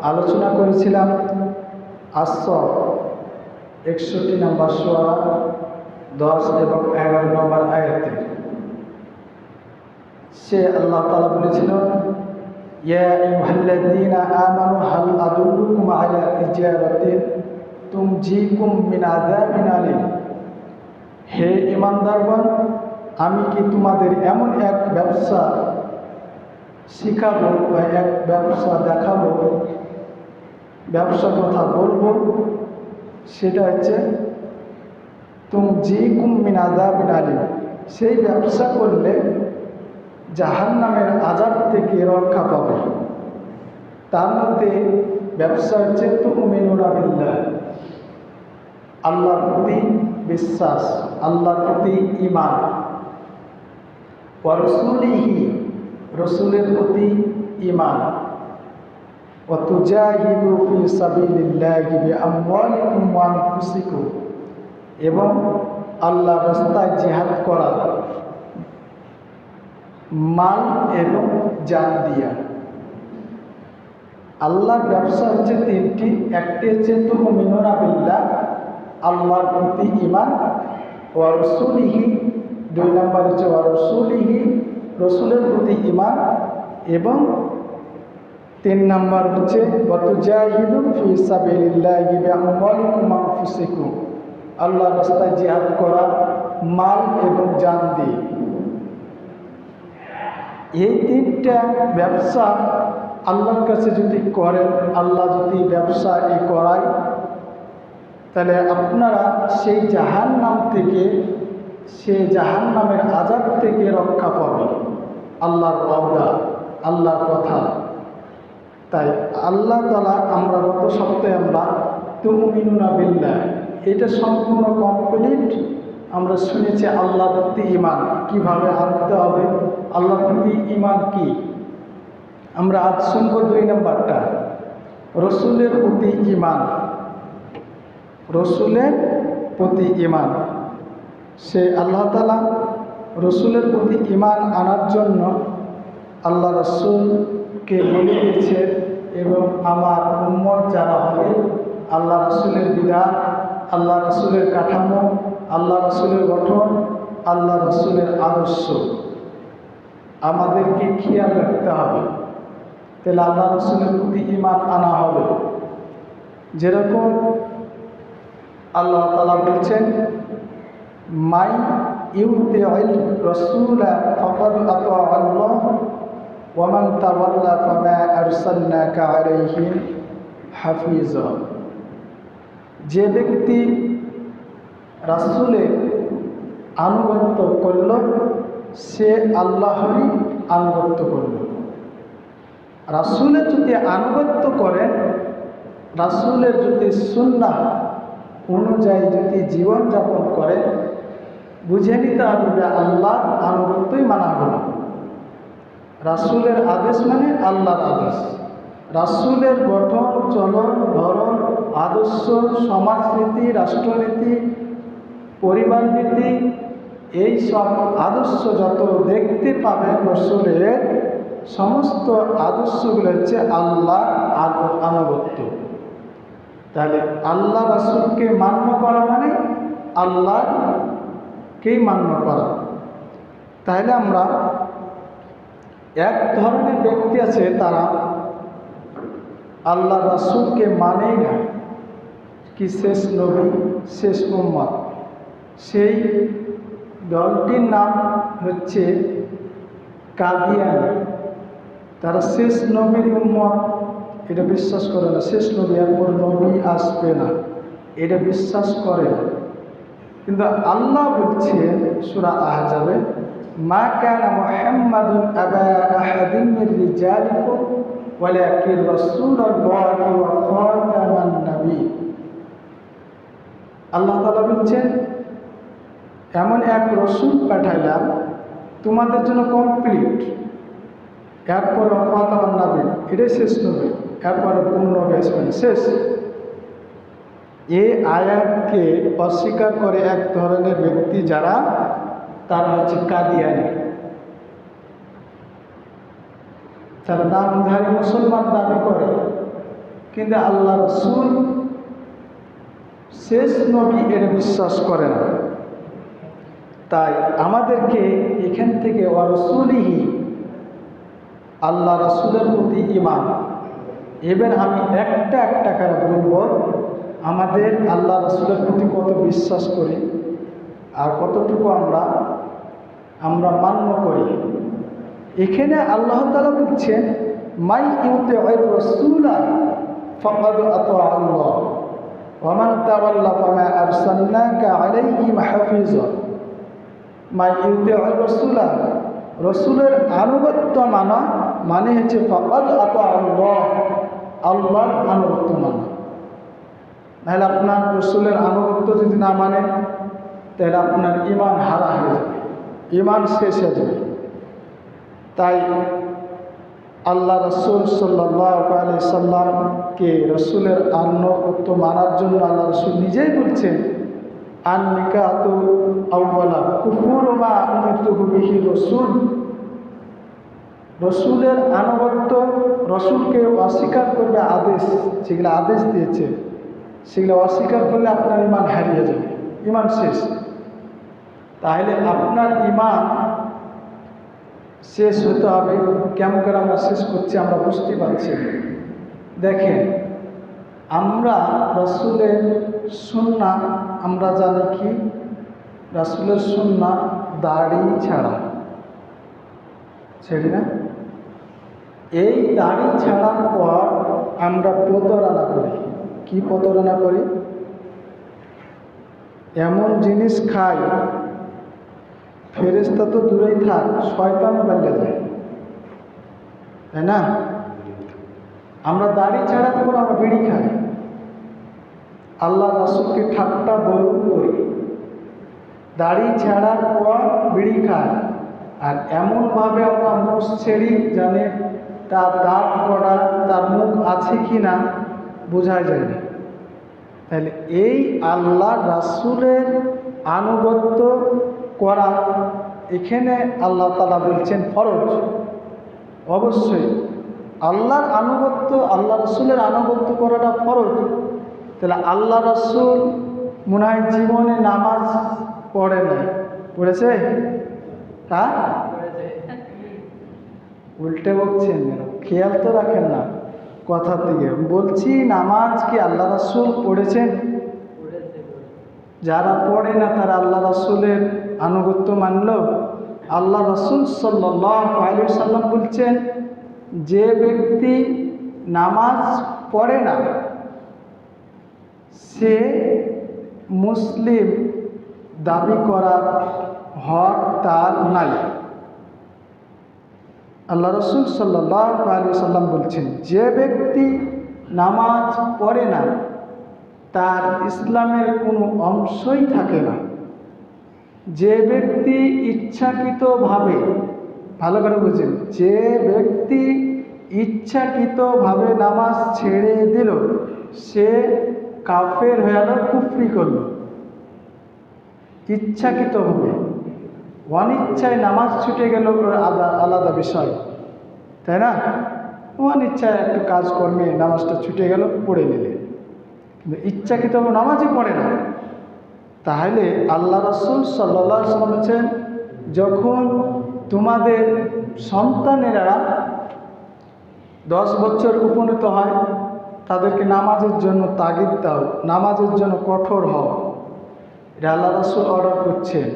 আলোচনা করেছিলাম আসর 61 নম্বর সূরা 10 এবং 11 নম্বর আয়াতে। সে আল্লাহ তাআলা বলেছিল, ইয়া আইয়ুহাল্লাযীনা আমানু হাল আদুল্লুকুম আলা তিজারাতিন তুনজিকুম মিন আযাবিন আলীম। হে ঈমানদারগণ, আমি কি তোমাদের এমন এক ব্যবসা শিখাবো বা এক ব্যবসা দেখাবো, ব্যবসার কথা বলবো, সেটা হচ্ছে তুনজিকুম মিন আযাবিন আলীম। সেই ব্যবসা করলে জাহান্নামের আযাব থেকে রক্ষা পাবে। তার মধ্যে ব্যবসা হচ্ছে তুমিনুনা বিল্লাহ, আল্লাহর প্রতি বিশ্বাস, আল্লাহর প্রতি ঈমান, ওয়া রাসূলিহি, রসুলের প্রতি ঈমান, ওয়া তুজাহিদু ফি সাবিলিল্লাহি বিআমওয়ালিকুম ওয়া আনফুসিকুম, এবং আল্লাহর রাস্তায় জিহাদ করা মাল এবং জান দিয়া। আল্লাহর ব্যবসা হচ্ছে তিনটি। একটি হচ্ছে তুমিনুনা বিল্লাহ, আল্লাহর প্রতি ঈমান, ওয়া রাসূলিহি, 2 নম্বর হচ্ছে ওয়া রাসূলিহি, রসুলের প্রতি ঈমান, এবং 3 নম্বর হচ্ছে ওয়া তুজাহিদু ফি সাবিলিল্লাহি বিআমওয়ালিকুম ওয়া আনফুসিকুম, আল্লাহর রাস্তায় জিহাদ করা মাল এবং জান দিয়ে। এই তিনটা ব্যবসা আল্লাহর কাছে যদি করেন, আল্লাহ যদি ব্যবসা করায়, তাহলে আপনারা সেই জাহান্নাম থেকে, সেই জাহান্নামের আযাব থেকে রক্ষা পাবেন। আল্লাহর ওয়াদা, আল্লাহর কথা। তাই আল্লাহ তাআলা, আমরা গত সপ্তাহে আমরা তুমিনুনা বিল্লাহ, এটা সম্পূর্ণ কমপ্লিট আমরা শুনেছি। আল্লাহর প্রতি ঈমান কীভাবে আনতে হবে, আল্লাহর প্রতি ঈমান কি, আমরা আজ শুনব 2 নম্বরটা, রসুলের প্রতি ঈমান। রসুলের প্রতি ঈমান, সে আল্লাহ তাআলা রসুলের প্রতি ঈমান আনার জন্য আল্লাহ রসুলকে বলে দিয়েছে, এবং আমার উম্মত যারা হবে, আল্লাহ রসুলের বিধান, আল্লাহ রসুলের কাঠামো, আল্লাহ রসুলের গঠন, আল্লাহ রসুলের আদর্শ আমাদেরকে খেয়াল রাখতে হবে। তাহলে আল্লাহ রসুলের প্রতি ঈমান আনা হবে। যেরকম আল্লাহ তাআলা বলছেন, মাই ইউতিউল রাসূলা ফাকাদ আতা আল্লাহ ওয়া মান তাওয়াল্লা ফামা আরসালনাকা আলাইহিম হাফিজা। যে ব্যক্তি রাসূলের আনুগত্য করল, সে আল্লাহরই আনুগত্য করল। রাসূলের যদি আনুগত্য করেন, রাসূলের যদি সুন্নাহ অনুযায়ী যদি জীবনযাপন করেন, বুঝে নিতে হবে যে আল্লাহর আনুগত্যই মানা হলো। রাসূলের আদেশ মানে আল্লাহর আদেশ। রাসূলের গঠন, চলন, ধরন, আদর্শ, সমাজনীতি, রাষ্ট্রনীতি, পরিবার নীতি, এই সব আদর্শ যত দেখতে পাবেন রসুলের, সমস্ত আদর্শগুলো হচ্ছে আল্লাহ আনুগত্য। তাহলে আল্লাহ রাসূলকে মান্য করা মানে আল্লাহকেই মান্য করা। তাহলে আমরা, এক ধরনের ব্যক্তি আছে, তারা আল্লাহ রাসূলকে মানেই না, কি শেষ নবী, শেষ উম্মত। সেই দলটির নাম হচ্ছে কাদিয়ানী। তারা শেষ নবীর উম্মত এটা বিশ্বাস করে না, শেষ নবী, এরপর নবী আসবে না, এটা বিশ্বাস করে না। কিন্তু আল্লাহ বলছেন সূরা আহজাবে, মা কানা মুহাম্মাদুন আবা আহাদিন মির রিজালিকুম ওয়ালাকিন রাসূলুল্লাহি ওয়া খাতামান নবী। আল্লাহ তাআলা বলছেন, এমন এক রসূল পাঠাইলাম তোমাদের জন্য কমপ্লিট, এরপর খাতামান নবী, এটাই শেষ নবী, এরপরে কোন নবী আসবেন, শেষ। এই আয়াতকে অস্বীকার করে এক ধরনের ব্যক্তি, যারা, তারা হচ্ছে কাদিয়ানী। তারা নামধারী মুসলমান দাবি করে, কিন্তু আল্লাহ রসুল শেষ নবী এর বিশ্বাস করে না। তাই আমাদেরকে এখান থেকে রসুলিহি আল্লাহ রসুলের প্রতি ঈমান। এবার আমি একটা একটা করে বলব আমাদের আল্লাহ রসুলের প্রতি কত বিশ্বাস করি আর কতটুকু আমরা মান্য করি। এখানে আল্লাহ তাআলা বলছেন মাই ইউতিউর রাসূলা ফাকাদ আতা আল্লাহ ওয়া মান তাওয়াল্লা ফামা আরসালনাকা আলাইহিম হাফিজা। মাই ইউতিউর রাসূলা, রসুলের আনুগত্য মানা মানে হচ্ছে ফাকাদ আতা আল্লাহ, আল্লাহর আনুগত্য মানা। নাহলে আপনার রসুলের আনুগত্য যদি না মানেন তাহলে আপনার ঈমান হারা হয়ে যাবে, ঈমান শেষ হয়ে যাবে। তাই আল্লাহ রসুল সাল্লাল্লাহু আলাইহি সাল্লামকে রসুলের আনুগত্য মানার জন্য আল্লাহ রসুল নিজেই বলছেন আন নিকাতু আউওয়ালা কুফুরু মা উমিরতু বিহি রসুল। রসুলের আনুগত্য, রসুলকে অস্বীকার করবে আদেশ, যেগুলো আদেশ দিয়েছে সেগুলো অস্বীকার করলে আপনার ঈমান হারিয়ে যাবে, ঈমান শেষ। তাহলে আপনার ঈমান শেষ হতে হবে। কেমন করে আমরা শেষ করছি আমরা বুঝতে পারছি। দেখেন, আমরা রসুলের সুন্নাহ আমরা জানি কি, রসুলের সুন্নাহ দাড়ি ছাড়া, ছেড়ি না? এই দাড়ি ছাড়ার পর আমরা প্রতারণা করি। কি প্রতারণা করি? এমন জিনিস খাই, ফেরেশতা তো দূরেই থাক, শয়তানও বেরিয়ে যায়, তাই না? আমরা দাড়ি ছাড়ার পর আমরা বিড়ি খাই, আল্লাহ রাসূলকে ঠাট্টা বলুন করি। দাড়ি ছাড়ার পর বিড়ি খাই, আর এমনভাবে আমরা মুখ ছেড়ি জানে তার দাঁত করা, তার মুখ আছে কি না বোঝা যায় না। তাহলে এই আল্লাহ রাসূলের আনুগত্য করা এখানে আল্লাহ তাআলা বলছেন ফরজ। অবশ্যই আল্লাহর আনুগত্য, আল্লাহ রাসূলের আনুগত্য করাটা ফরজ। তাহলে আল্লাহ রাসূল মনে হয় জীবনে নামাজ পড়ে নাই, পড়েছে? তা উল্টে বলছেন, খেয়াল তো রাখেন না কথার দিকে। বলছি নামাজ কি আল্লাহ রাসূল পড়েছেন? যারা পড়ে না তারা আল্লাহ রাসূলের আনুগত্য মানল? আল্লাহ রাসূল সাল্লাল্লাহু আলাইহি ওয়াসাল্লাম বলছেন যে ব্যক্তি নামাজ পড়ে না সে মুসলিম দাবি করার হক তার নাই। আল্লাহ রাসূল সাল্লাল্লাহু আলাইহি ওয়াসাল্লাম বলছেন যে ব্যক্তি নামাজ পড়ে না তার ইসলামের কোনো অংশই থাকে না। যে ব্যক্তি ইচ্ছাকৃতভাবে, ভালো করে বুঝেন, যে ব্যক্তি ইচ্ছাকৃতভাবে নামাজ ছেড়ে দিল সে কাফের হয়ে গেল, কুফরি করল। ইচ্ছাকৃতভাবে, অনিচ্ছায় নামাজ ছুটে গেল আলাদা বিষয়, তাই না? অনিচ্ছায় একটু কাজকর্মে নামাজটা ছুটে গেল, পড়ে নিলে, কিন্তু ইচ্ছাকৃতভাবে নামাজই পড়ে না। তাহলে আল্লাহ রাসূল সাল্লাল্লাহু আলাইহি ওয়াসাল্লাম বলেছেন যখন তোমাদের সন্তানেরা 10 বছর উপনীত হয় তাদেরকে নামাজের জন্য তাগিদ দাও, নামাজের জন্য কঠোর হও। এটা আল্লাহ রাসূল অর্ডার করছেন।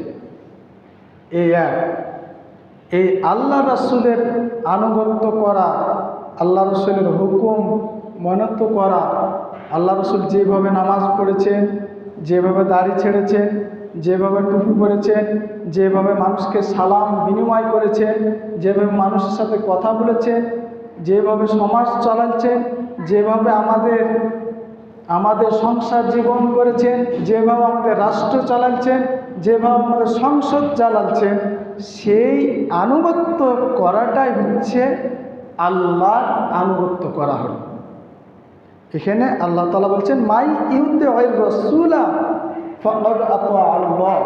এই আল্লাহ রাসূলের আনুগত্য করা, আল্লাহ রাসূলের হুকুম মানত করা, আল্লাহ রাসূল যেভাবে নামাজ পড়েছেন, যেভাবে দাড়ি ছেড়েছেন, যেভাবে টুপি পরেছেন, যেভাবে মানুষকে সালাম বিনিময় করেছেন, যেভাবে মানুষের সাথে কথা বলেছেন, যেভাবে সমাজ চালাচ্ছেন, যেভাবে আমাদের সংসার জীবন করেছেন, যেভাবে আমাদের রাষ্ট্র চালাচ্ছেন, যেভাবে আমাদের সংসদ চালাচ্ছেন, সেই আনুগত্য করাটাই হচ্ছে আল্লাহর আনুগত্য করা হল। এখানে আল্লাহ তাআলা বলছেন মাই ইউতিউর রাসূলা ফাকাদ আতা আল্লাহ।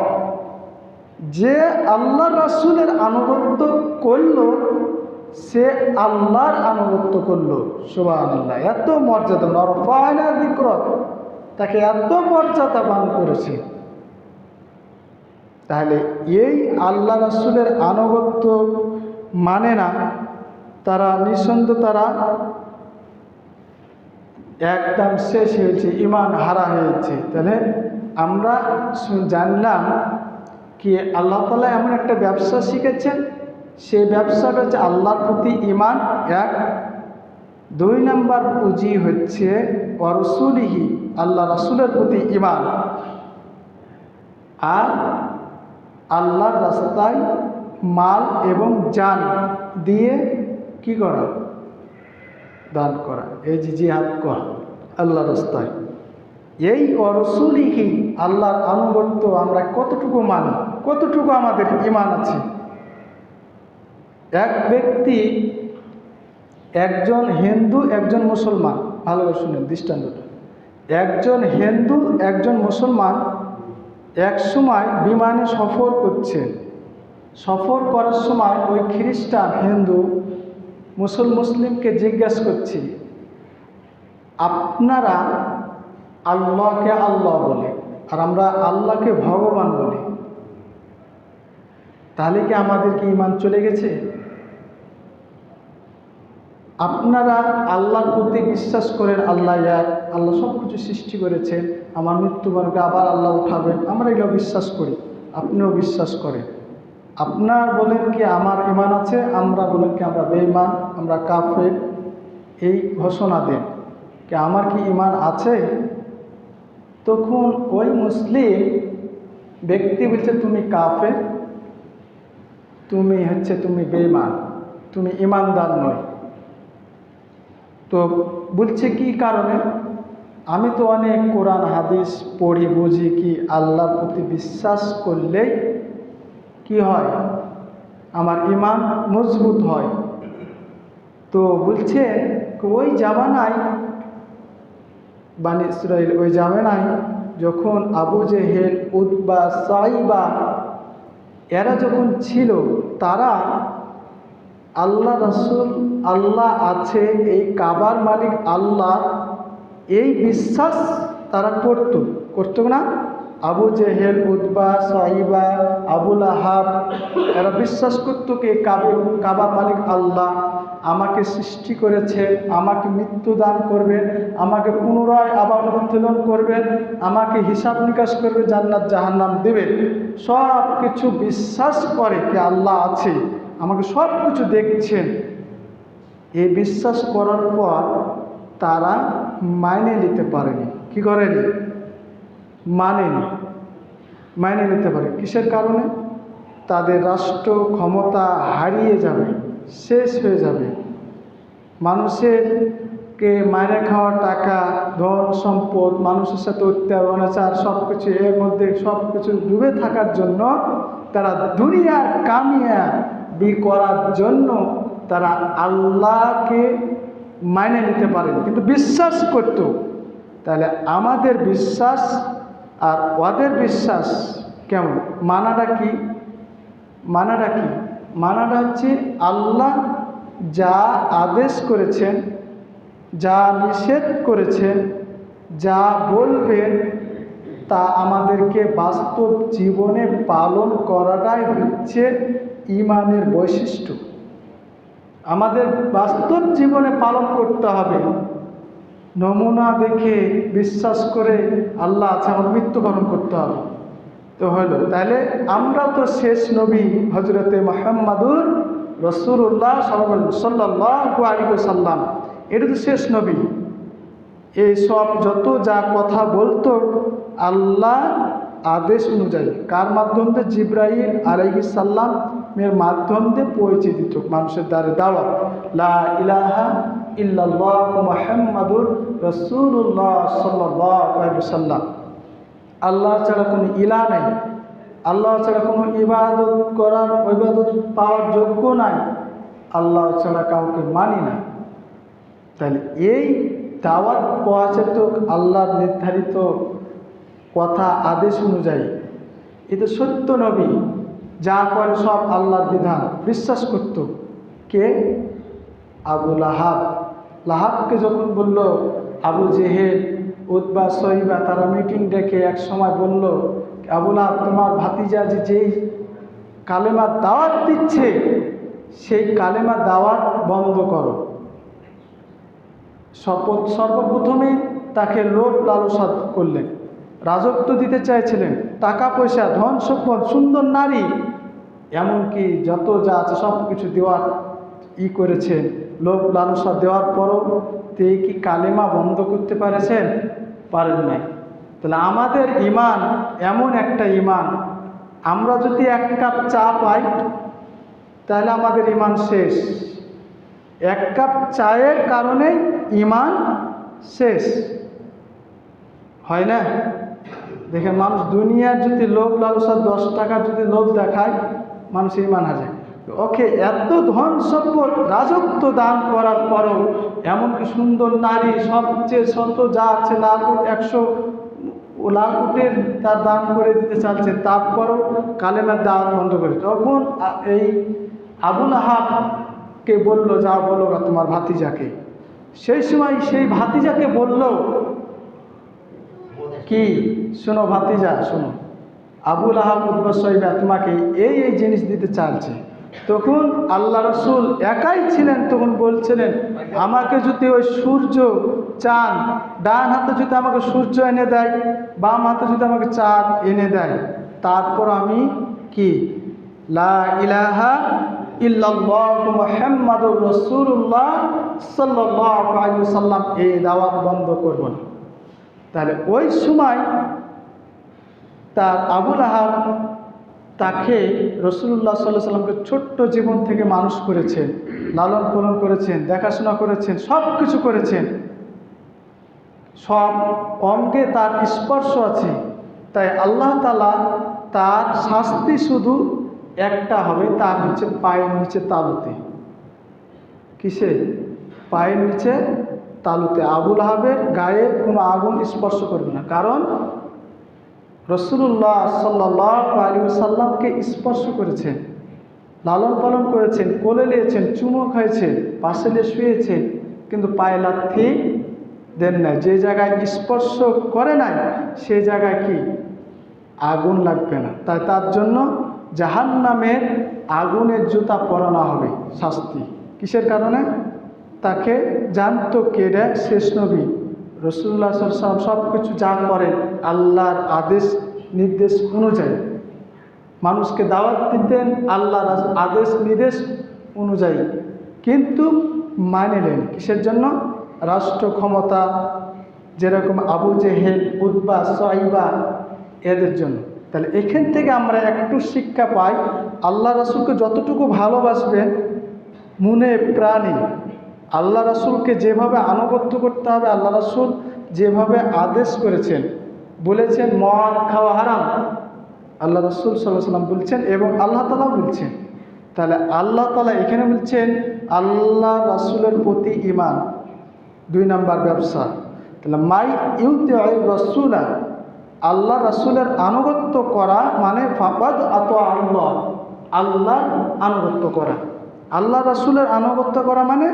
যে আল্লাহ রাসূলের আনুগত্য করল সে আল্লাহর আনুগত্য করলো। সুবহানাল্লাহ, এত মর্যাদা, নরফায়না যিকরাক, তাকে এত মর্যাদাবান করেছে। তাহলে এই আল্লাহ রাসূলের আনুগত্য মানে না, তারা নিঃসন্দেহ তারা একদম শেষ হয়েছে, ইমান হারা হয়েছে। তাহলে আমরা জানলাম কি আল্লাহ তাআলা এমন একটা ব্যবসা শিখেছেন, সেই ব্যবসাটা হচ্ছে আল্লাহর প্রতি ইমান এক। 2 নম্বর পুঁজি হচ্ছে ওয়ারসুলিহি, আল্লাহ রাসূলের প্রতি ইমান, আর আল্লাহর রাস্তায় মাল এবং জান দিয়ে কি করা, দান করা, এই যে জিহাদ করা আল্লাহর রাস্তায়। এই ওয়ারসুলিহি, আল্লাহর আনুগত্য আমরা কতটুকু মানি, কতটুকু আমাদের ইমান আছে। এক ব্যক্তি, একজন হিন্দু একজন মুসলমান, ভালো করে শুনেন দৃষ্টান্তটা। একজন হিন্দু একজন মুসলমান এক সময় বিমানে সফর করছে। সফর করার সময় ওই খ্রিস্টান হিন্দু মুসলিমকে জিজ্ঞাসা করছে, আপনারা আল্লাহকে আল্লাহ বলে আর আমরা আল্লাহকে ভগবান বলি, তাহলে কি আমাদের কি ইমান চলে গেছে? আপনারা আল্লাহর প্রতি বিশ্বাস করেন আল্লাহ এক, আল্লাহ সব কিছু সৃষ্টি করেছেন, আমার মৃত্যুবরণকে আবার আল্লাহ উঠাবেন, আমরা এগুলো বিশ্বাস করি, আপনিও বিশ্বাস করেন। আপনার বলেন কি আমার ইমান আছে, আমরা বলেন কি আমরা বেঈমান, আমরা কাফের, এই ঘোষণা দেন কি আমার কি ইমান আছে? তখন ওই মুসলিম ব্যক্তি বলছে তুমি কাফের, তুমি বেঈমান, তুমি ইমানদার নয়। তো বলছে কি কারণে? আমি তো অনেক কোরআন হাদিস পড়ি, বুঝি কি আল্লাহর প্রতি বিশ্বাস করলেই কি হয়, আমার ইমান মজবুত হয়। তো বলছে ওই জামানায় বানি ইসরাইল, ওই জামানায় যখন আবু জেহেল, উতবা, সাইবা এরা যখন ছিল, তারা আল্লাহ রাসূল, আল্লাহ আছে, এই কাবার মালিক আল্লাহ, এই বিশ্বাস তারা করতো না? আবু জেহেল, উতবা, সাইবা, আবুল আহাব এরা বিশ্বাস করতো কি কাবার মালিক আল্লাহ আমাকে সৃষ্টি করেছে, আমাকে মৃত্যু দান করবেন, আমাকে পুনরায় আবার উত্তোলন করবেন, আমাকে হিসাব নিকাশ করবে, জান্নাত জাহান্নাম দেবেন, সব কিছু বিশ্বাস করে কি আল্লাহ আছে, আমাকে সব কিছু দেখছেন। এই বিশ্বাস করার পর তারা মাইনে নিতে পারেনি। কি করেনি? মাইনে নিতে পারে। কিসের কারণে? তাদের রাষ্ট্র ক্ষমতা হারিয়ে যাবে, শেষ হয়ে যাবে, মানুষেরকে মাইনে খাওয়ার টাকা, ধন সম্পদ, মানুষের সাথে অত্যাচার, সব কিছু এর মধ্যে সব কিছু ডুবে থাকার জন্য তারা দুনিয়ার কামিয়াবি করার জন্য তারা আল্লাহকে মাইনে নিতে পারেন, কিন্তু বিশ্বাস করত। তাহলে আমাদের বিশ্বাস আর ওদের বিশ্বাস কেমন? মানাটা কি? মানাটা হচ্ছে আল্লাহ যা আদেশ করেছেন, যা নিষেধ করেছেন, যা বলবেন তা আমাদেরকে বাস্তব জীবনে পালন করাটাই হচ্ছে ঈমানের বৈশিষ্ট্য। আমাদের বাস্তব জীবনে পালন করতে হবে। নমুনা দেখে বিশ্বাস করে আল্লাহ আছে, আমার মৃত্যুবরণ করতে হবে তো হলো। তাহলে আমরা তো শেষ নবী হজরতে মুহাম্মাদুর রাসূলুল্লাহ সাল্লাল্লাহু আলাইহি ওয়াসাল্লাম, এটা তো শেষ নবী। এই সব যত যা কথা বলতো আল্লাহ আদেশ অনুযায়ী, কার মাধ্যমে? জিবরাইল আলাইহিস সালামের মাধ্যমে পৌঁছে দিত মানুষের দ্বারে দাওয়াত, লা ইলাহা ইল্লাল্লাহ মুহাম্মাদুর রাসূলুল্লাহ সাল্লাল্লাহু আলাইহি ওয়াসাল্লাম। আল্লাহ ছাড়া কোনো ইলাহ নাই, আল্লাহ ছাড়া কোনো ইবাদত পাওয়ার যোগ্য নাই, আল্লাহ ছাড়া কাউকে মানি না। তাহলে এই দাওয়াত পৌঁছে তো আল্লাহর নির্ধারিত কথা আদেশ অনুযায়ী। এ তো সত্য নবী, যা করে সব আল্লাহর বিধান বিশ্বাস করত। কে? আবু লাহাব। লাহাবকে যখন বলল আবু জেহেল, উতবা, শৈবা তারা মিটিং ডেকে এক সময় বলল, আবু লাহাব তোমার ভাতিজা যেই কালেমার দাওয়াত দিচ্ছে সেই কালেমার দাওয়াত বন্ধ করো। সর্বপ্রথমে তাকে লোভ লালসা করলেন, রাজত্ব দিতে চাইছিলেন, টাকা পয়সা, ধন সম্পদ, সুন্দর নারী, এমনকি যত যা আছে সব কিছু দেওয়ার করেছেন। লোভ লালসা দেওয়ার পরও তিনি কি কালেমা বন্ধ করতে পারেছেন? পারেন নাই। তাহলে আমাদের ঈমান এমন একটা ঈমান, আমরা যদি এক কাপ চা পাই তাহলে আমাদের ঈমান শেষ। এক কাপ চায়ের কারণে ঈমান শেষ হয় না? দেখেন, মানুষ দুনিয়ার যদি লোভ লালসা 10 টাকার যদি লোভ দেখায়, মানুষ ঈমান হারায়। ওকে, এত ধন সম্পদ রাজত্ব দান করার পরও, এমনকি সুন্দর নারী, সবচেয়ে শত যা আছে লাখ 100 লাখ কোটির তার দান করে দিতে চাচ্ছে, তারপরও কালেমার দাওয়াত বন্ধ করে। তখন এই আবু লাহাবকে বলল, যা বলো তোমার ভাতিজাকে। সেই সময় সেই ভাতিজাকে বলল কি, শোনো ভাতিজা, শোনো, আবু লাহাব, উতবা, শৈবা তোমাকে এই জিনিস দিতে চাইছে। তখন আল্লাহ রসুল একাই ছিলেন, তখন বলছিলেন, আমাকে যদি ওই সূর্য চাঁদ, ডান হাতে যদি আমাকে সূর্য এনে দেয়, বাম হাতে যদি আমাকে চাঁদ এনে দেয়, তারপর আমি কি লা ইলাহা ইল্লাল্লাহু মুহাম্মাদুর রাসূলুল্লাহ সাল্লাল্লাহু আলাইহি ওয়াসাল্লাম এই দাওয়াত বন্ধ করব না। তাহলে ওই সময় তার আবু লাহাব তাকে রাসূলুল্লাহ সাল্লাল্লাহু আলাইহি ওয়াসাল্লামকে ছোট্ট জীবন থেকে মানুষ করেছেন, লালন পালন করেছেন, দেখাশোনা করেছেন, সব কিছু করেছেন, সব অঙ্গে তার স্পর্শ আছে। তাই আল্লাহ তাআলা তার শাস্তি শুধু একটা হবে, তার নিচে পায়ের নিচে তালুতে। কিসে? পায়ের নিচে তালুতে। আবু লাহাবের গায়ে কোনো আগুন স্পর্শ করবে না, কারণ রাসূলুল্লাহ সাল্লাল্লাহু আলাইহি ওয়াসাল্লামকে স্পর্শ করেছেন, লালন পালন করেছেন, কোলে নিয়েছেন, চুমো খাইছেন, পাশে নিয়ে শুয়েছেন, কিন্তু পায়ে লাথি দেন না। যে জায়গায় স্পর্শ করে নাই সেই জায়গায় কি আগুন লাগবে না। তাই তার জন্য জাহান্নামের আগুনের জুতা পরানো হবে শাস্তি। কিসের কারণে? তাকে জানতো কেডা শেষ নবী রাসূলুল্লাহ সাল্লাল্লাহু আলাইহি ওয়াসাল্লাম, সব কিছু যা করেন আল্লাহর আদেশ নির্দেশ অনুযায়ী, মানুষকে দাওয়াত দিতেন আল্লাহর আদেশ নির্দেশ অনুযায়ী, কিন্তু মানিলেন কিসের জন্য? রাষ্ট্র ক্ষমতা, যেরকম আবু জেহেল, উতবা, শৈবা, এদের জন্য। তাহলে এখান থেকে আমরা একটু শিক্ষা পাই, আল্লাহ রাসূলকে যতটুকু ভালোবাসবেন মনে প্রাণে, আল্লাহ রাসূলকে যেভাবে আনুগত্য করতে হবে, আল্লাহ রাসূল যেভাবে আদেশ করেছেন, বলেছেন মদ খাওয়া হারাম, আল্লাহ রাসূল সাল্লাল্লাহু আলাইহি ওয়াসাল্লাম বলছেন এবং আল্লাহ তাআলা বলছেন। তাহলে আল্লাহ তাআলা এখানে বলছেন আল্লাহ রাসূলের প্রতি ঈমান 2 নাম্বার ব্যবসা। তাহলে মাই ইউতিউর রাসূলা, আল্লাহ রাসূলের আনুগত্য করা মানে ফাকাদ আতা আল্লাহ, আল্লাহর আনুগত্য করা। আল্লাহ রাসূলের আনুগত্য করা মানে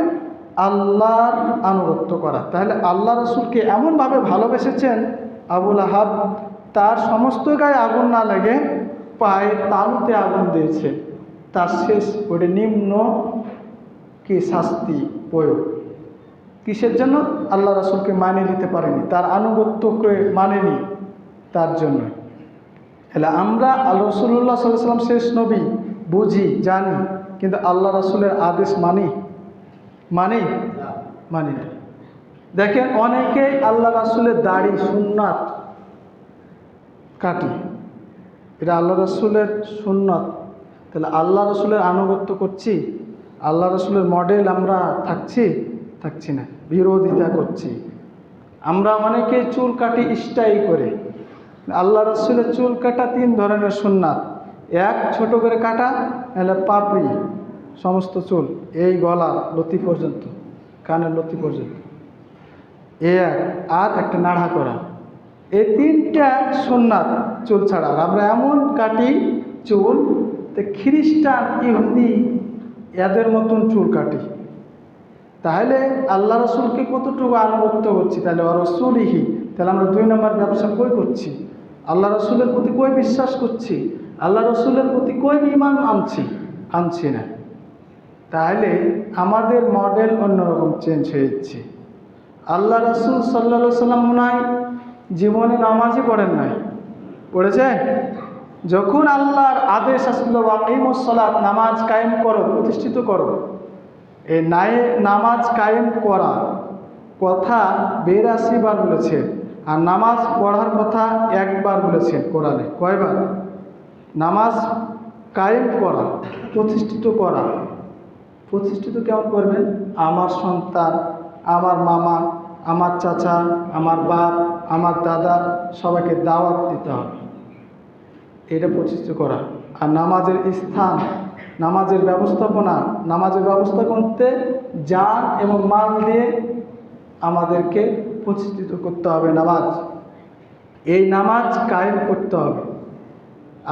আল্লাহর আনুগত্য করা। তাহলে আল্লাহ রাসূলকে এমনভাবে ভালোবেসেছেন আবু লাহাব, তার সমস্ত গায়ে আগুন না লাগে পায়ের তালুতে আগুন দিয়েছে। তার শেষ ওটা নিম্ন কি শাস্তি প্রয়োগ। কিসের জন্য? আল্লাহ রাসূলকে মানে নিতে পারেনি, তার আনুগত্যকে মানেনি, তার জন্য। তাহলে আমরা রাসূলুল্লাহ সাল্লাল্লাহু আলাইহি ওয়াসাল্লাম শেষ নবী বুঝি, জানি, কিন্তু আল্লাহ রাসূলের আদেশ মানি না। দেখেন, অনেকেই আল্লাহ রাসূলের দাড়ি সুন্নাত কাটি, এটা আল্লাহ রাসূলের সুন্নাত। তাহলে আল্লাহ রাসূলের আনুগত্য করছি, আল্লাহ রাসূলের মডেল আমরা থাকছি না, বিরোধিতা করছি। আমরা অনেকেই চুল কাটি স্টাইল করে। আল্লাহ রাসূলের চুল কাটা 3 ধরনের সুন্নাত। এক, ছোট করে কাটা, নাহলে পাপড়ি, সমস্ত চুল এই গলা লতি পর্যন্ত, কানের লতি পর্যন্ত, এক, আর একটা নাড়া করা। এই 3টা সুন্নাত চুল ছাড়া। আমরা এমন কাটি চুল, তো খ্রিস্টান, ইহুদি এদের মতন চুল কাটি, তাহলে আল্লাহ রসুলকে কতটুকু আনুগত্য করছি? তাহলে রসুলহি, তাহলে আমরা 2 নম্বর ব্যবসা কই করছি? আল্লাহ রসুলের প্রতি কই বিশ্বাস করছি? আল্লাহ রসুলের প্রতি কই ঈমান আনছি না। তাহলে আমাদের মডেল অন্যরকম চেঞ্জ হয়ে যাচ্ছে। আল্লাহ রসুল সাল্লাল্লাহু সাল্লাম মনে হয় জীবনে নামাজই পড়েন নাই, পড়েছেন? যখন আল্লাহর আদেশ আসলো আকিমুস সালাত, নামাজ কায়েম করো, প্রতিষ্ঠিত করো, এই নামাজ কায়েম করা কথা 82 বার বলেছেন, আর নামাজ পড়ার কথা 1 বার বলেছেন কোরআনে। কয়বার? নামাজ কায়েম করা, প্রতিষ্ঠিত করা। প্রতিষ্ঠিত কেমন করবেন? আমার সন্তান, আমার মামা, আমার চাচা, আমার বাপ, আমার দাদা, সবাইকে দাওয়াত দিতে হবে, এটা প্রতিষ্ঠিত করা। আর নামাজের স্থান, নামাজের ব্যবস্থাপনা, নামাজের ব্যবস্থা করতে জান এবং মাল দিয়ে আমাদেরকে প্রতিষ্ঠিত করতে হবে নামাজ। এই নামাজ কায়েম করতে হবে,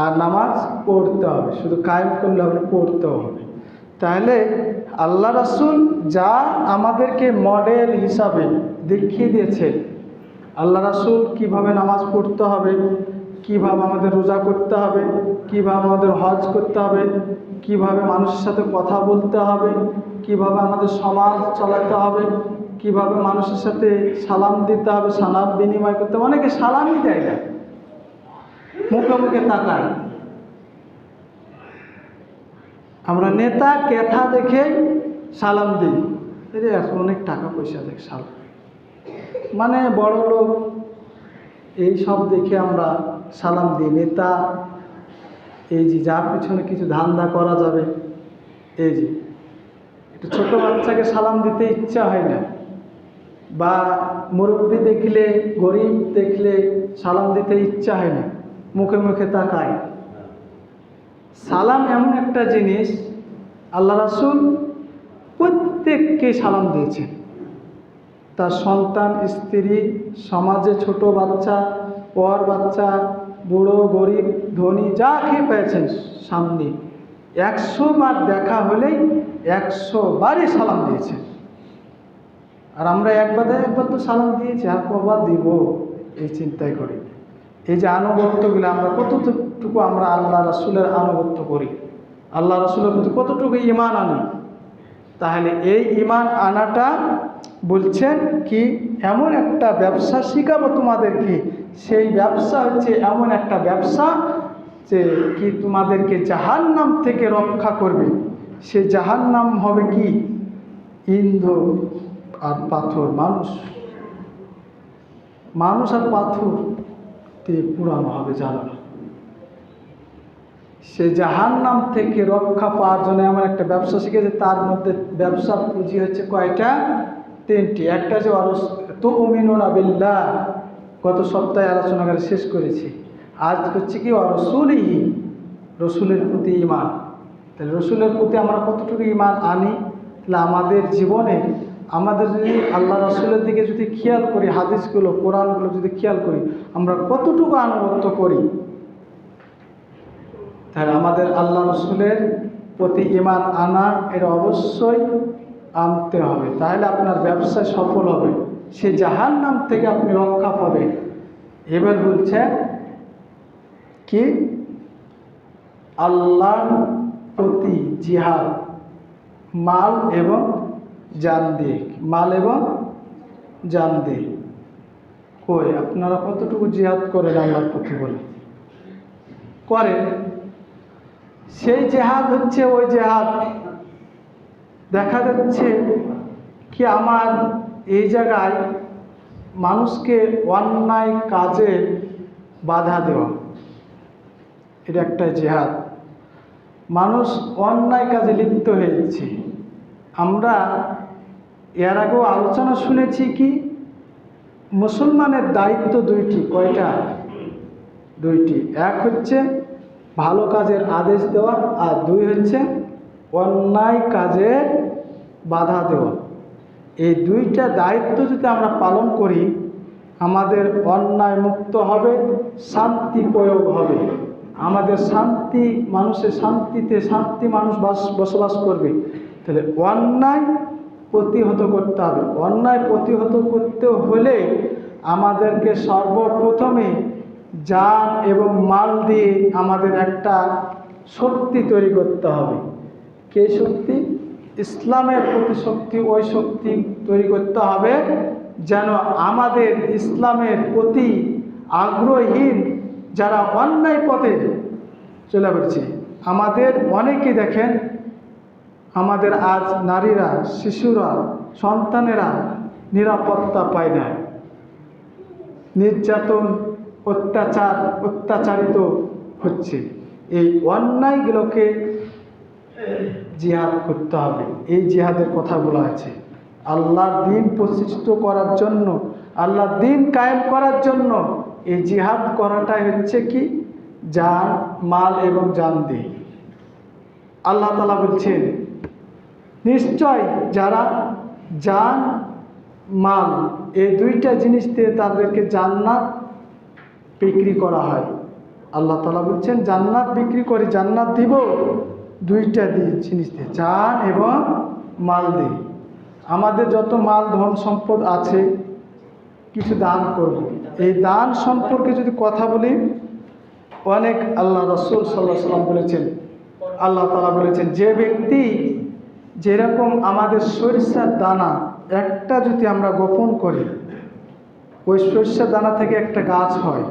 আর নামাজ পড়তে হবে। শুধু কায়েম করলে হবে, পড়তেও হবে। তাহলে আল্লাহ রাসূল যা আমাদেরকে মডেল হিসাবে দেখিয়ে দিয়েছে, আল্লাহ রাসূল কীভাবে নামাজ পড়তে হবে, কীভাবে আমাদের রোজা করতে হবে, কীভাবে আমাদের হজ করতে হবে, কীভাবে মানুষের সাথে কথা বলতে হবে, কীভাবে আমাদের সমাজ চালাতে হবে, কীভাবে মানুষের সাথে সালাম দিতে হবে, সালাম বিনিময় করতে হবে। অনেকে সালামই দেয় না, মুখে মুখে তাকায়। আমরা নেতা কেথা দেখে সালাম দিই, এর এখন অনেক টাকা পয়সা দেখ সালাম, মানে বড় লোক, এই সব দেখে আমরা সালাম দিই। নেতা, এই যে যার পিছনে কিছু ধান্দা করা যাবে, এই যে একটু ছোটো বাচ্চাকে সালাম দিতে ইচ্ছা হয় না, বা মুরব্বী দেখলে, গরিব দেখলে সালাম দিতে ইচ্ছা হয় না, মুখে মুখে তাকায়। সালাম এমন একটা জিনিস, আল্লাহ রাসূল প্রত্যেককে সালাম দিয়েছেন। তার সন্তান, স্ত্রী, সমাজে ছোট বাচ্চা, পর বাচ্চা, বুড়ো, গরিব, ধনী, যাকে পেয়েছেন সামনে 100 বার দেখা হলেই 100 বারই সালাম দিয়েছেন। আর আমরা একবার তো সালাম দিয়েছি, আর কবার দিব এই চিন্তায় করি। এই যে আনুগত্যগুলো, আমরা কতটুকু আমরা আল্লাহ রাসূলের আনুগত্য করি, আল্লাহ রাসূলের প্রতি কতটুকু ঈমান আনি। তাহলে এই ঈমান আনাটা বলছেন কি, এমন একটা ব্যবসা শিখাবো তোমাদেরকে, সেই ব্যবসা হচ্ছে এমন একটা ব্যবসা যে কি তোমাদেরকে জাহান্নাম থেকে রক্ষা করবে। সে জাহান্নাম হবে কি? ইন্ধন আর পাথর, মানুষ আর পাথর দিয়ে পুরানো হবে জ্বালানো। সে জাহান্নাম থেকে রক্ষা পাওয়ার জন্য এমন একটা ব্যবসা শিখেছে, তার মধ্যে ব্যবসার পুঁজি হচ্ছে কয়টা? 3টি। একটা যে তুমিনুনা বিল্লাহ, গত সপ্তাহে আলোচনা করে শেষ করেছি। আজ হচ্ছে কি রাসূলিহি, রসুলের প্রতি ঈমান। তাহলে রসুলের প্রতি আমরা কতটুকু ঈমান আনি? তাহলে আমাদের জীবনে আমাদের যদি আল্লাহ রাসূলের দিকে যদি খেয়াল করি, হাদিসগুলো, কোরআনগুলো যদি খেয়াল করি, আমরা কতটুকু আনুগত্য করি, তাহলে আমাদের আল্লাহ রসুলের প্রতি ঈমান আনা এটা অবশ্যই আনতে হবে। তাহলে আপনার ব্যবসায় সফল হবে, সে জাহান্নাম থেকে আপনি রক্ষা পাবেন। এবার বলছেন কি, আল্লাহর প্রতি জিহাদ, মাল এবং জান দিয়ে, মাল এবং জান দিয়ে। কই আপনারা কতটুকু জিহাদ করেন আল্লাহর প্রতি? বলে করেন। সেই জেহাদ হচ্ছে ওই জেহাদ, দেখা যাচ্ছে কি আমার এই জায়গায় মানুষকে অন্যায় কাজে বাধা দেওয়া, এটা একটা জেহাদ। মানুষ অন্যায় কাজে লিপ্ত হয়ে যাচ্ছে। আমরা এর আগেও আলোচনা শুনেছি কি, মুসলমানের দায়িত্ব 2টি। কয়টা? 2টি। এক হচ্ছে ভালো কাজের আদেশ দেওয়া, আর 2 হচ্ছে অন্যায় কাজের বাধা দেওয়া। এই 2টা দায়িত্ব যদি আমরা পালন করি, আমাদের অন্যায় মুক্ত হবে, শান্তি প্রয়োগ হবে। আমাদের শান্তি, মানুষের শান্তি মানুষ বসবাস করবে। তাহলে অন্যায় প্রতিহত করতে হবে। অন্যায় প্রতিহত করতে হলে আমাদেরকে সর্বপ্রথমে জান এবং মাল দিয়ে আমাদের একটা শক্তি তৈরি করতে হবে। কে শক্তি? ইসলামের প্রতি শক্তি। ওই শক্তি তৈরি করতে হবে যেন আমাদের ইসলামের প্রতি আগ্রহীন যারা অন্যায় পথে চলে বেড়াচ্ছে, আমাদের অনেকে দেখেন, আমাদের আজ নারীরা, শিশুরা, সন্তানেরা নিরাপত্তা পায় না, নির্যাতন, অত্যাচারিত হচ্ছে। এই অন্যায়গুলোকে জিহাদ করতে হবে। এই জিহাদের কথা বলা আছে আল্লাহর দ্বীন প্রতিষ্ঠিত করার জন্য, আল্লাহর দ্বীন কায়েম করার জন্য। এই জিহাদ করাটাই হচ্ছে কি? জান, মাল এবং জান দিয়ে। আল্লাহ তাআলা বলছেন, নিশ্চয় যারা জান, মাল এই দুইটা জিনিস দিয়ে তাদেরকে জান্নাত বিক্রি করা হয়। আল্লাহ তাআলা বলছেন, জান্নাত বিক্রি করে, জান্নাত দিব দুইটা জিনিস দিয়ে, জান এবং মাল দিয়ে। আমাদের যত মাল ধন সম্পদ আছে কিছু দান করব। এই দান সম্পর্কে যদি কথা বলি, অনেক আল্লাহ রাসূল সাল্লাল্লাহু আলাইহি ওয়াসাল্লাম বলেছেন, আল্লাহ তাআলা বলেছেন, যে ব্যক্তি যেরকম আমাদের সরিষার দানা একটা যদি আমরা গোপন করি, ওই সরিষার দানা থেকে একটা গাছ হয়,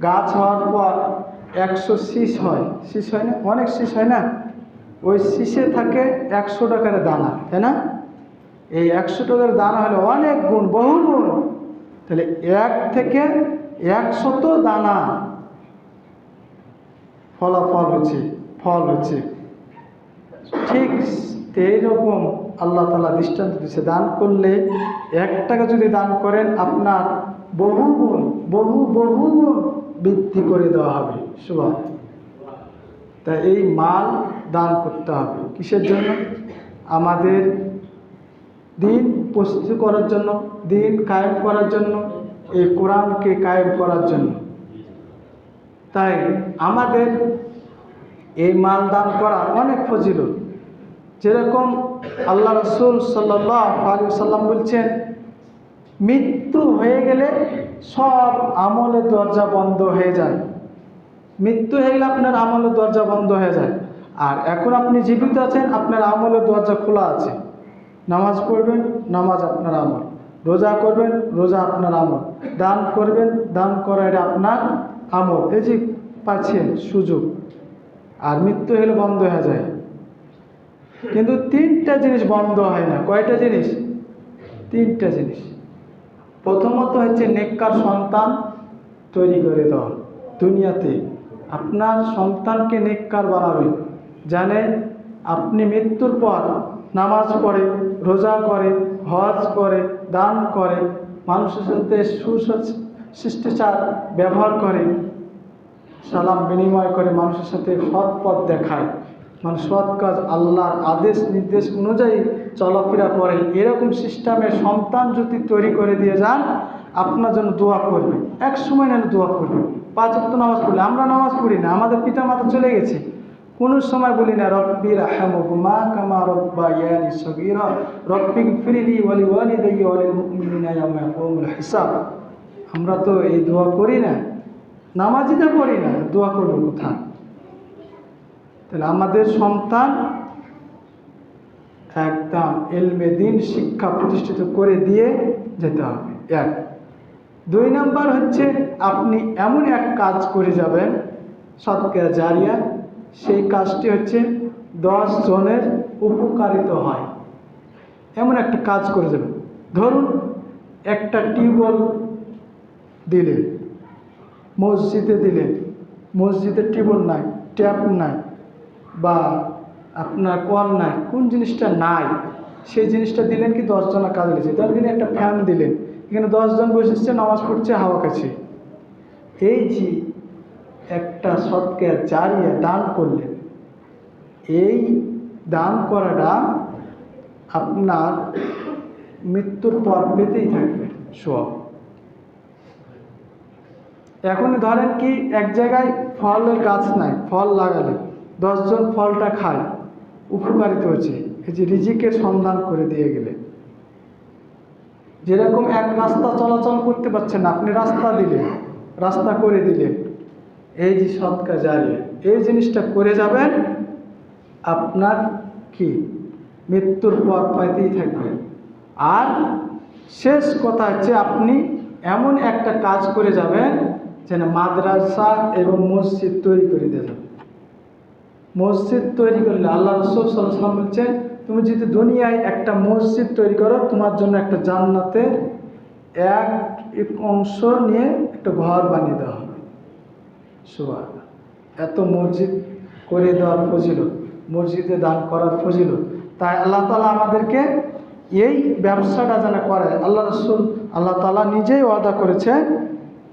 গাছ হওয়ার পর 100 শীষ হয়, শীষ হয় না? অনেক শীষ হয় না? ওই শীষে থাকে 100 টাকার দানা, তাই না? এই 100 টাকার দানা হলে অনেক গুণ, বহু গুণ। তাহলে 1 থেকে 100 দানা ফলাফল হচ্ছে, ফল হচ্ছে। ঠিক এইরকম আল্লাহ তাআলা দৃষ্টান্ত দিচ্ছে, দান করলে 1 টাকা যদি দান করেন, আপনার বহু গুণ বৃদ্ধি করে দেওয়া হবে। সুবহান। তাই এই মাল দান করতে হবে কিসের জন্য? আমাদের দ্বীন প্রতিষ্ঠিত করার জন্য, দ্বীন কায়েম করার জন্য, এই কোরআনকে কায়েম করার জন্য। তাই আমাদের এই মাল দান করা অনেক ফজিলত। যেরকম আল্লাহ রাসূল সাল্লাল্লাহু আলাইহি ওয়াসাল্লাম বলছেন, মৃত্যু হয়ে গেলে সব আমলের দরজা বন্ধ হয়ে যায়। মৃত্যু হয়ে গেলে আপনার আমলের দরজা বন্ধ হয়ে যায়। আর এখন আপনি জীবিত আছেন, আপনার আমলের দরজা খোলা আছে। নামাজ পড়বেন, নামাজ আপনার আমল। রোজা করবেন, রোজা আপনার আমল। দান করবেন, দান করা এটা আপনার আমল। এই যে পাচ্ছেন সুযোগ। আর মৃত্যু হলে বন্ধ হয়ে যায়। কিন্তু 3টা জিনিস বন্ধ হয় না। কয়টা জিনিস? 3টা জিনিস। প্রথমত হচ্ছে নেককার সন্তান তৈরি করে দেওয়া। দুনিয়াতে আপনার সন্তানকে নেককার বানাবেন, জানে আপনি মৃত্যুর পর নামাজ পড়ে, রোজা করে, হজ করে, দান করে, মানুষের সাথে সুশিষ্টাচার ব্যবহার করে, সালাম বিনিময় করে, মানুষের সাথে সৎ পথ দেখায়, মানে সৎ কাজ, আল্লাহর আদেশ নির্দেশ অনুযায়ী চলাফেরা করে, এরকম সিস্টেমের সন্তান যদি তৈরি করে দিয়ে যান, আপনার জন্য দোয়া করবে। এক সময় না দোয়া করবে। 5 ওয়াক্ত নামাজ পড়লে, আমরা নামাজ পড়ি না, আমাদের পিতা মাতা চলে গেছে, কোনো সময় বলি না রব্বি রাহমহুমা কামা রব্বায়ানি সগীরা রব্বিগফিরলি ওয়া লিওয়ালিদাইয়া ওয়া লিল মুমিনিনা ইয়াওমা ইয়াকুমুল হিসাব। আমরা তো এই দোয়া করি না, নামাজিতে পড়ি না, দোয়া করবো কোথায়? তাহলে আমাদের সন্তান একদম ইলমে দ্বীন শিক্ষা প্রতিষ্ঠিত করে দিয়ে যেতে হবে। 1। 2 নাম্বার হচ্ছে আপনি এমন এক কাজ করে যাবেন, সদকা জারিয়া। সেই কাজটি হচ্ছে 10 জনের উপকারিত হয়, এমন একটা কাজ করে যাবেন। ধরুন একটা টিউবওয়েল দিলেন, মসজিদে দিলেন, মসজিদের টিউবওয়েল নাই, ট্যাপ নাই, বা আপনার কল নাই, কোন জিনিসটা নাই সেই জিনিসটা দিলেন, কি 10 জনের কাজে লেগেছে। তার জন্য একটা ফ্যান দিলেন, এখানে 10 জন বসেছে, নামাজ পড়ছে, হাওয়া খাচ্ছে। এই যে একটা সদকা জারিয়া দান করলেন, এই দান করাটা আপনার মৃত্যুর পর পেতেই থাকবে সওয়াব। এখন ধরেন কি এক জায়গায় ফলের গাছ নাই, ফল লাগালে 10 জন ফলটা খায়, উপকারিত হচ্ছে, এই যে রিজিকের সন্ধান করে দিয়ে গেলে। যেরকম এক রাস্তা চলাচল করতে পারছেন না, আপনি রাস্তা দিলেন, রাস্তা করে দিলেন, এই যে সদকা জারিয়া, এই জিনিসটা করে যাবেন, আপনার কি মৃত্যুর পর পাইতেই থাকবেন। আর শেষ কথা হচ্ছে আপনি এমন একটা কাজ করে যাবেন যেন মাদ্রাসা এবং মসজিদ তৈরি করে দিয়ে যাবেন। মসজিদ তৈরি করলে আল্লাহ রাসূল সাল্লাল্লাহু আলাইহি ওয়াসাল্লাম বলছেন, তুমি যদি দুনিয়ায় একটা মসজিদ তৈরি করো, তোমার জন্য একটা জান্নাতের এক অংশ নিয়ে একটা ঘর বানিয়ে দেওয়া হবে। সুবহানাল্লাহ। এত মসজিদ করে দেওয়ার ফজিলত, মসজিদে দান করার ফজিলত। তাই আল্লাহ তাআলা আমাদেরকে এই ব্যবসাটা যেন করে, আল্লাহ রাসূল আল্লাহ তাআলা নিজেই ওয়াদা করেছে,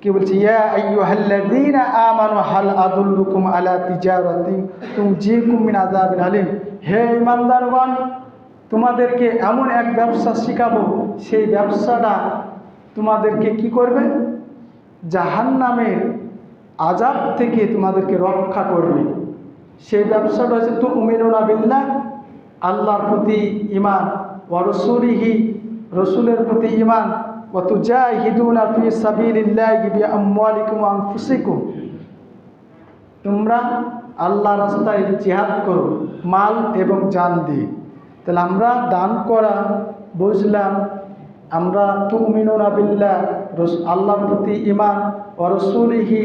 কি বলছে, ইয়া আইয়ুহাল্লাযীনা আমানু হাল আদুল্লুকুম আলা তিজারাতিন তুনজিকুম মিন আযাবিন আলিম। হে ঈমানদারগণ, তোমাদেরকে এমন এক ব্যবসা শিখাবো, সেই ব্যবসাটা তোমাদেরকে কি করবে, জাহান্নামের আযাব থেকে তোমাদেরকে রক্ষা করবে। সেই ব্যবসাটা হচ্ছে তুমিনুনা বিল্লাহ, আল্লাহর প্রতি ঈমান, ওয়া রাসূলিহি, রসুলের প্রতি ঈমান, ওয়া তুজাহিদুনা ফি সাবিলিল্লাহি বিআমওয়ালিকুম ওয়া আনফুসিকুম, তোমরা আল্লাহর রাস্তায় জিহাদ করো মাল এবং জান দিয়ে। তাহলে আমরা দান করা বুঝলাম, আমরা তুমিনুনা বিল্লাহ, আল্লাহর প্রতি ঈমান, ওয়া রাসূলিহি,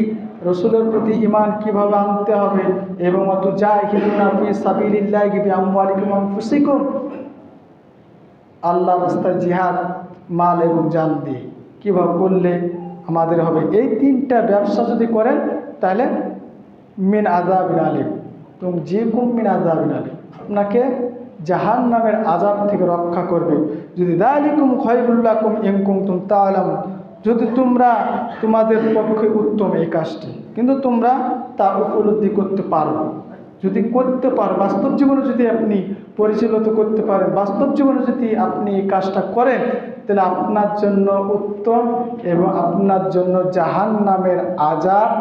রসুলের প্রতি ঈমান কীভাবে আনতে হবে, এবং ওয়া তুজাহিদুনা ফি সাবিলিল্লাহি বিআমওয়ালিকুম ওয়া আনফুসিকুম, আল্লাহর রাস্তায় জিহাদ মাল এবং জান দিয়ে কীভাবে করলে আমাদের হবে। এই তিনটা ব্যবসা যদি করেন তাহলে মিন আযাবিন আলিম, তুনজিকুম মিন আযাবিন আলিম, আপনাকে জাহান্নামের আযাব থেকে রক্ষা করবে। যদি যালিকুম খায়রুল লাকুম ইন কুনতুম তা'লামুন, যদি তোমরা, তোমাদের পক্ষে উত্তম এই কাজটি, কিন্তু তোমরা তা উপলব্ধি করতে পারো। যদি করতে পারো, বাস্তব জীবনে যদি আপনি পরিচালিত করতে পারেন, বাস্তব জীবনে যদি আপনি এই কাজটা করেন, তাহলে আপনার জন্য উত্তম এবং আপনার জন্য জাহান্নামের আযাব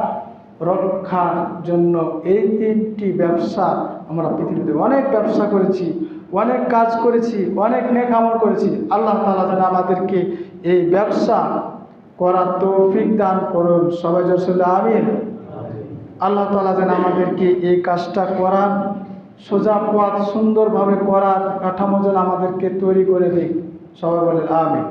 রক্ষার জন্য এই তিনটি ব্যবসা। আমরা পৃথিবীতে অনেক ব্যবসা করেছি, অনেক কাজ করেছি, অনেক নেক আমল করেছি। আল্লাহ তাআলা যেন আমাদেরকে এই ব্যবসা করার তৌফিক দান করুন। সবাই জোরে আমিন। আল্লাহ তাআলা যেন আমাদেরকে এই কাজটা করার সোজা পথ সুন্দরভাবে করার কাঠামো যেন আমাদেরকে তৈরি করে দিক। সবাই বলেন আমিন।